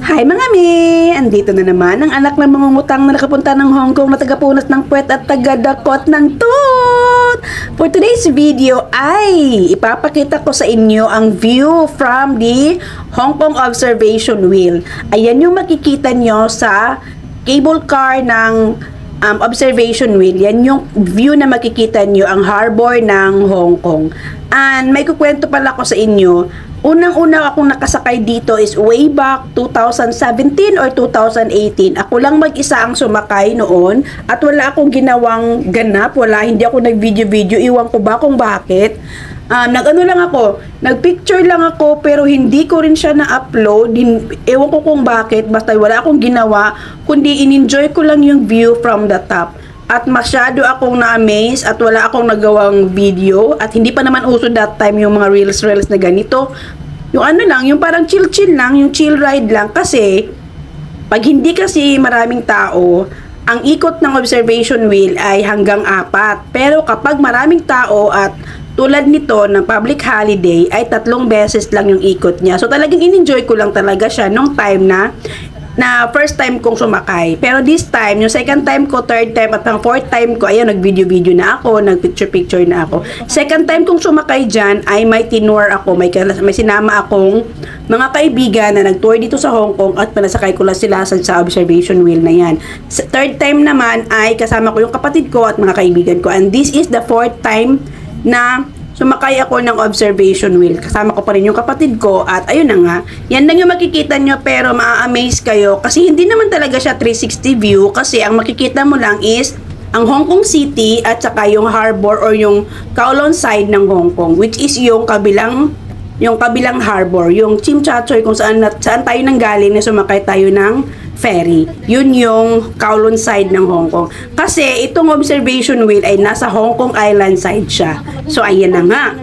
Hi mga mi! Andito na naman ang anak ng mangungutang na nakapunta ng Hong Kong na tagapunas ng puwet at tagadakot ng tooth! For today's video ay ipapakita ko sa inyo ang view from the Hong Kong Observation Wheel. Ayan yung makikita nyo sa cable car ng observation wheel. Yan yung view na makikita nyo, ang harbor ng Hong Kong. And may kukwento pala ko sa inyo. Unang-una akong nakasakay dito is way back 2017 or 2018. Ako lang mag-isa ang sumakay noon at wala akong ginawang ganap. Hindi ako nag-video-video. Iwan ko ba kung bakit? Nag-ano lang ako, nag-picture lang ako pero hindi ko rin siya na-upload. Ewan ko kung bakit, basta wala akong ginawa, kundi in-enjoy ko lang yung view from the top. At masyado akong na-amaze at wala akong nagawang video at hindi pa naman uso that time yung mga reels na ganito. Yung ano lang, yung parang chill-chill lang, yung chill ride lang kasi pag hindi kasi maraming tao, ang ikot ng observation wheel ay hanggang 4. Pero kapag maraming tao at tulad nito ng public holiday ay 3 beses lang yung ikot niya. So talagang in-enjoy ko lang talaga siya nung time na first time kong sumakay. Pero this time, yung second time ko, third time, at ang fourth time ko, ayan, nag-video-video na ako, nag-picture-picture na ako. Second time kong sumakay dyan, ay may tinur ako, may sinama akong mga kaibigan na nag-tour dito sa Hong Kong at panasakay ko lang sila sa observation wheel na yan. Third time naman ay kasama ko yung kapatid ko at mga kaibigan ko. And this is the fourth time na sumakay ako ng observation wheel. Kasama ko pa rin yung kapatid ko at ayun na nga. Yan lang yung makikita nyo pero maa-amaze kayo kasi hindi naman talaga siya 360 view kasi ang makikita mo lang is ang Hong Kong City at saka yung harbor or yung Kowloon side ng Hong Kong which is yung kabilang harbor, yung Tsim Sha Tsui kung saan tayo nanggaling na sumakay tayo ng ferry. Yun yung Kowloon side ng Hong Kong. Kasi itong observation wheel ay nasa Hong Kong Island side siya. So ayan na nga.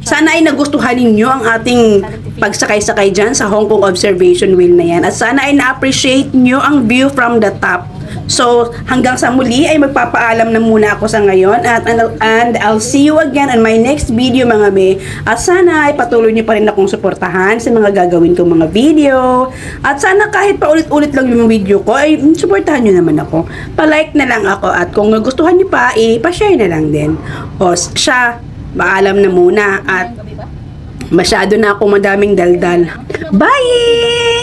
Sana ay nagustuhan ninyo ang ating pagsakay-sakay dyan sa Hong Kong observation wheel na yan. At sana ay na-appreciate nyo ang view from the top. So, hanggang sa muli ay magpapaalam na muna ako sa ngayon and I'll see you again on my next video mga me. At sana ay patuloy niyo pa rin akong suportahan sa mga gagawin kong mga video. At sana kahit paulit-ulit lang yung video ko ay suportahan niyo naman ako. Pa-like na lang ako at kung nagustuhan niyo pa, pa-share na lang din. O siya, paalam na muna at masyado na akong madaming daldal. Bye!